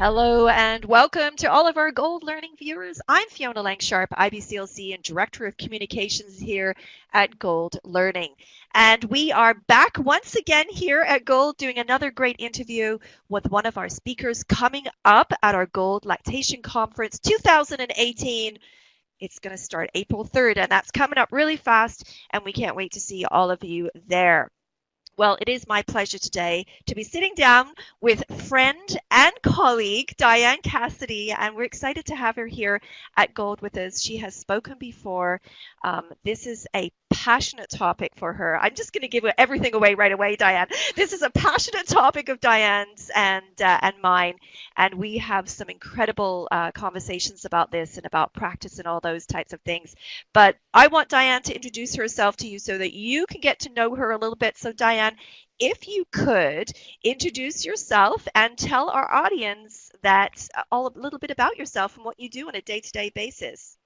Hello and welcome to all of our Gold Learning viewers. I'm Fiona Langsharp, IBCLC and Director of Communications here at Gold Learning. And we are back once again here at Gold doing another great interview with one of our speakers coming up at our Gold Lactation Conference 2018. It's going to start April 3rd, and that's coming up really fast, and we can't wait to see all of you there. Well, it is my pleasure today to be sitting down with friend and colleague Diane Cassidy, and we're excited to have her here at Gold with us. She has spoken before. This is a passionate topic for her. I'm just going to give everything away right away, Diane. This is a passionate topic of Diane's and mine, and we have some incredible conversations about this and about practice and all those types of things. But I want Diane to introduce herself to you so that you can get to know her a little bit. So, Diane, if you could introduce yourself and tell our audience that a little bit about yourself and what you do on a day-to-day basis.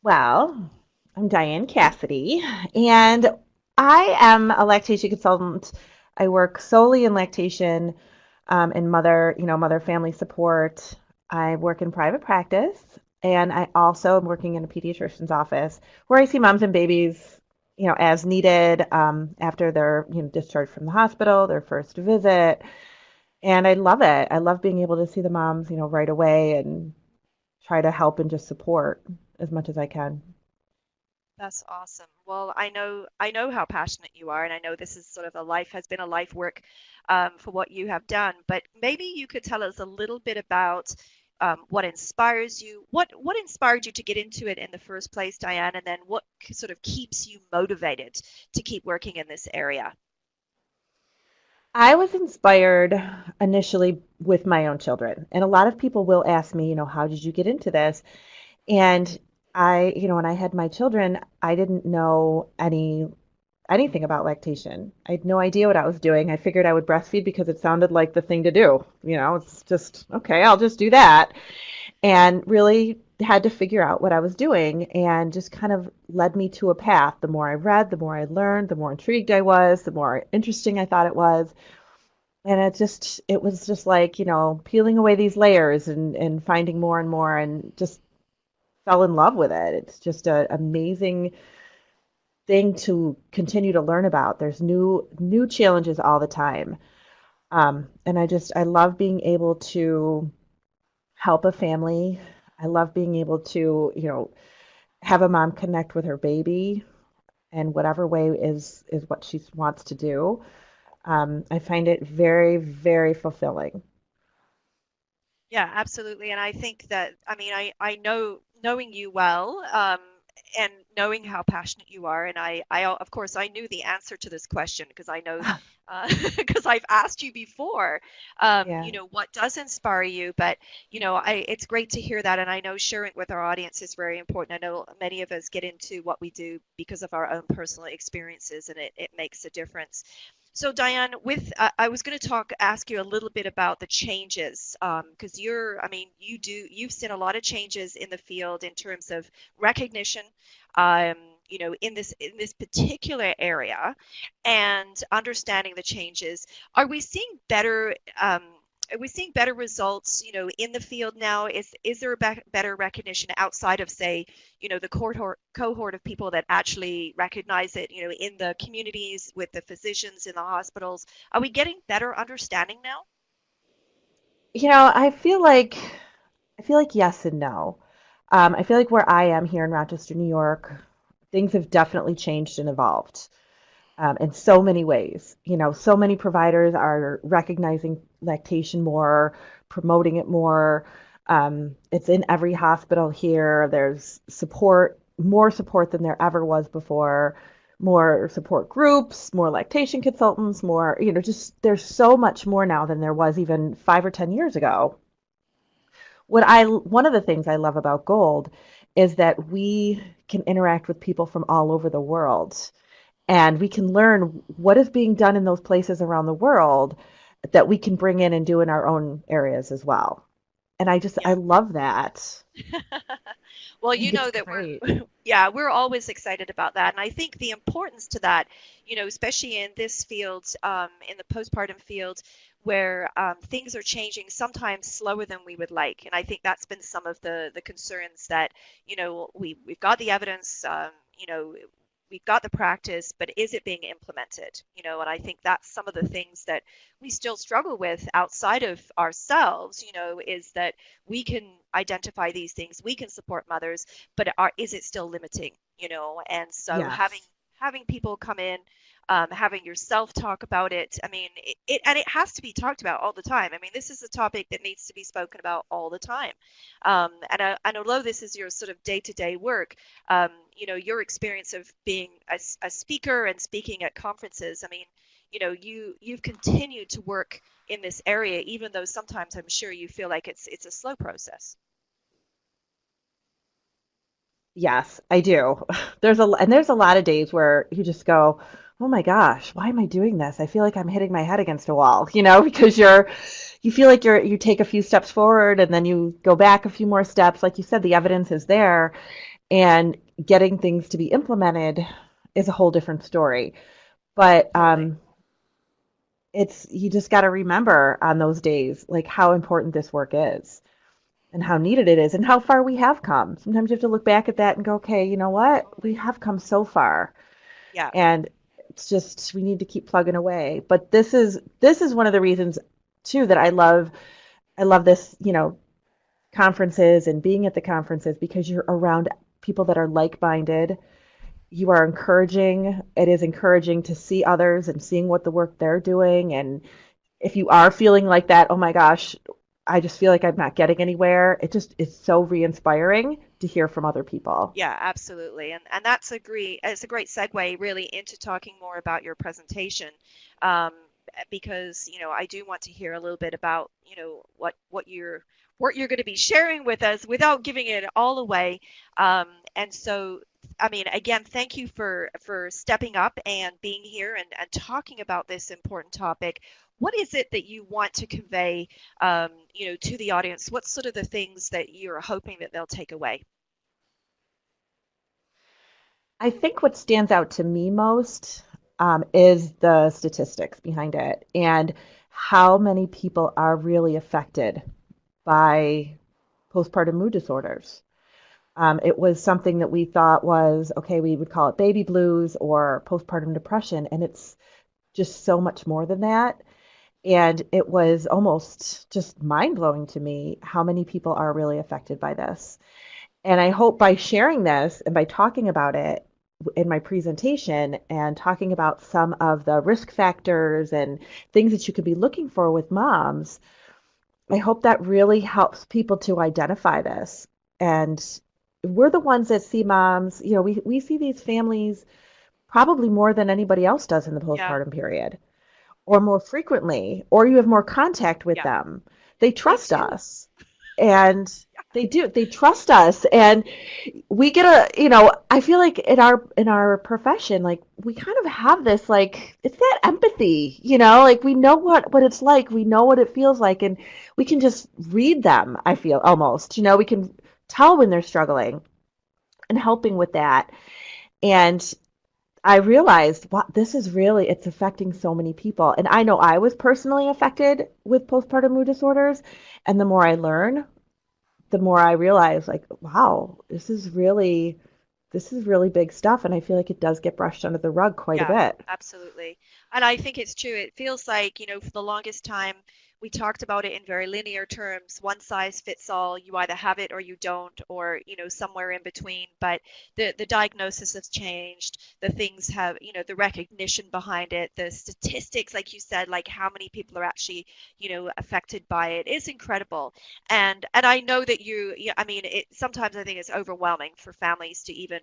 Well, I'm Diane Cassidy, and I am a lactation consultant. I work solely in lactation and mother family support. I work in private practice, and I also am working in a pediatrician's office where I see moms and babies, as needed after they're, discharged from the hospital, their first visit. And I love it. I love being able to see the moms, right away and try to help and just support as much as I can. That's awesome. Well, I know how passionate you are, and I know this is sort of has been a life work for what you have done. But maybe you could tell us a little bit about what inspires you, what inspired you to get into it in the first place, Diane, and then what sort of keeps you motivated to keep working in this area. I was inspired initially with my own children. And a lot of people will ask me, how did you get into this? And when I had my children, I didn't know anything about lactation. I had no idea what I was doing. I figured I would breastfeed because it sounded like the thing to do. It's just, okay, I'll just do that. And really had to figure out what I was doing and just kind of led me to a path. The more I read, the more I learned, the more intrigued I was, the more interesting I thought it was. And it was just like, peeling away these layers and finding more and more and just fell in love with it. It's just an amazing thing to continue to learn about. There's new challenges all the time. And I love being able to help a family. I love being able to, have a mom connect with her baby and whatever way is what she wants to do. I find it very, very fulfilling. Yeah, absolutely. And I think that, I mean, I know knowing you well, and knowing how passionate you are, and of course, I knew the answer to this question because I know, because I've asked you before, Yeah. what does inspire you? But, it's great to hear that. And I know sharing with our audience is very important. I know many of us get into what we do because of our own personal experiences, and it makes a difference. So Diane, I was going to ask you a little bit about the changes, because you've seen a lot of changes in the field in terms of recognition, in this particular area, and understanding the changes. Are we seeing better? Are we seeing better results, in the field now? Is there a better recognition outside of, say, the cohort of people that actually recognize it, in the communities with the physicians in the hospitals? Are we getting better understanding now? I feel like yes and no. I feel like where I am here in Rochester, New York, things have definitely changed and evolved in so many ways. So many providers are recognizing lactation more, promoting it more. It's in every hospital here. There's support, more support than there ever was before, more support groups, more lactation consultants, more, just there's so much more now than there was even 5 or 10 years ago. One of the things I love about Gold is that we can interact with people from all over the world and we can learn what is being done in those places around the world that we can bring in and do in our own areas as well. And I Yeah. love that. Well, I you think it's know that great. yeah, we're always excited about that. And I think the importance to that, especially in this field, in the postpartum field, where things are changing sometimes slower than we would like. And I think that's been some of the concerns that, we've got the evidence, we've got the practice, but is it being implemented? And I think that's some of the things that we still struggle with outside of ourselves, is that we can identify these things, we can support mothers, but is it still limiting? And so Yes. having people come in, having yourself talk about it. I mean, and it has to be talked about all the time. I mean, this is a topic that needs to be spoken about all the time. And although this is your sort of day-to-day work, your experience of being a speaker and speaking at conferences, I mean, you've continued to work in this area, even though sometimes I'm sure you feel like it's a slow process. Yes, I do. There's a lot of days where you just go, "Oh my gosh, why am I doing this? I feel like I'm hitting my head against a wall," because you feel like you take a few steps forward and then you go back a few more steps. Like you said, the evidence is there, and getting things to be implemented is a whole different story. But Totally. it's you just got to remember on those days like how important this work is and how needed it is and how far we have come. Sometimes you have to look back at that and go, okay, you know what? We Totally. have come so far. Yeah. And it's just we need to keep plugging away. But this is one of the reasons too that I love this, conferences and being at the conferences because you're around people that are like-minded. You are encouraging. It is encouraging to see others and seeing what the work they're doing. And if you are feeling like that, oh my gosh, I just feel like I'm not getting anywhere. It just is so re-inspiring to hear from other people. Yeah, absolutely. And it's a great segue really into talking more about your presentation. Um, because, I do want to hear a little bit about, what you're going to be sharing with us without giving it all away. And so, I mean, again, thank you for stepping up and being here and talking about this important topic. What is it that you want to convey, to the audience? What's sort of the things that you're hoping that they'll take away? I think what stands out to me most is the statistics behind it and how many people are really affected by postpartum mood disorders. It was something that we thought was okay, we would call it baby blues or postpartum depression, and it's just so much more than that. And it was almost just mind blowing to me how many people are really affected by this. And I hope by sharing this and by talking about it in my presentation and talking about some of the risk factors and things that you could be looking for with moms, I hope that really helps people to identify this. And we're the ones that see moms, we see these families probably more than anybody else does in the Yeah, postpartum period, or more frequently, or you have more contact with yeah, them. They they trust do. us. And they do. They trust us. And we get I feel like in our profession, like we kind of have this like it's that empathy, like we know what it's like, we know what it feels like, and we can just read them, I feel almost. We can tell when they're struggling and helping with that. And I realized, wow, this is really, it's affecting so many people. And I know I was personally affected with postpartum mood disorders. And the more I learn, the more I realize, like, wow, this is really big stuff. And I feel like it does get brushed under the rug quite a Yeah, bit. absolutely. And I think it's true. It feels like, for the longest time, we talked about it in very linear terms, one size fits all. You either have it or you don't, or, somewhere in between. But the diagnosis has changed. The things have, the recognition behind it, the statistics, like you said, like how many people are actually, affected by it is incredible. And I know that I mean, sometimes I think it's overwhelming for families to even,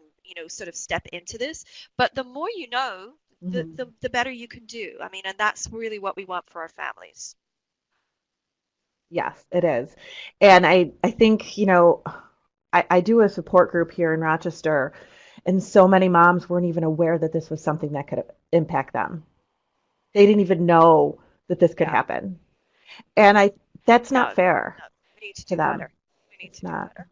sort of step into this. But the more you know, the, Hmm. the, the better you can do. I mean, and that's really what we want for our families. Yes, it is. And I think, I do a support group here in Rochester, and so many moms weren't even aware that this was something that could impact them. They didn't even know that this could Yeah. happen. And that's not No, fair. need to to do them. better. We need It's to do not. better.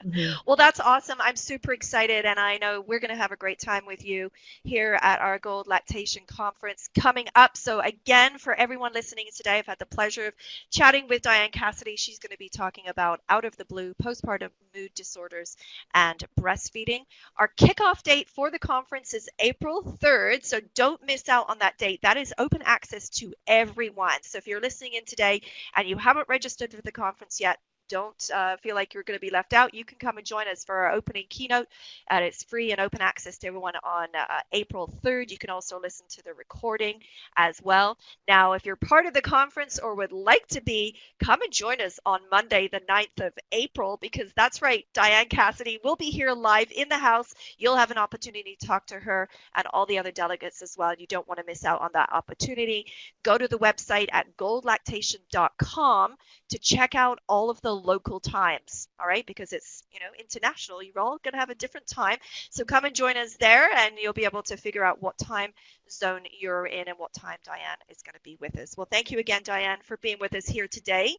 Hmm. Well, that's awesome. I'm super excited, and I know we're going to have a great time with you here at our Gold Lactation Conference coming up. So, again, for everyone listening today, I've had the pleasure of chatting with Diane Cassidy. She's going to be talking about out of the blue postpartum mood disorders and breastfeeding. Our kickoff date for the conference is April 3rd, so don't miss out on that date. That is open access to everyone. So, if you're listening in today and you haven't registered for the conference yet, don't feel like you're going to be left out. You can come and join us for our opening keynote, and it's free and open access to everyone on April 3rd. You can also listen to the recording as well. Now, if you're part of the conference or would like to be, come and join us on Monday, the 9th of April, because that's right, Diane Cassidy will be here live in the house. You'll have an opportunity to talk to her and all the other delegates as well. You don't want to miss out on that opportunity. Go to the website at goldlactation.com to check out all of the local times, all right? Because it's, international. You're all going to have a different time. So come and join us there, and you'll be able to figure out what time zone you're in and what time Diane is going to be with us. Well, thank you again, Diane, for being with us here today.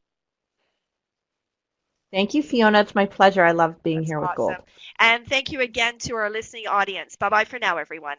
Thank you, Fiona. It's my pleasure. I love being That's here with awesome. Gold. And thank you again to our listening audience. Bye bye for now, everyone.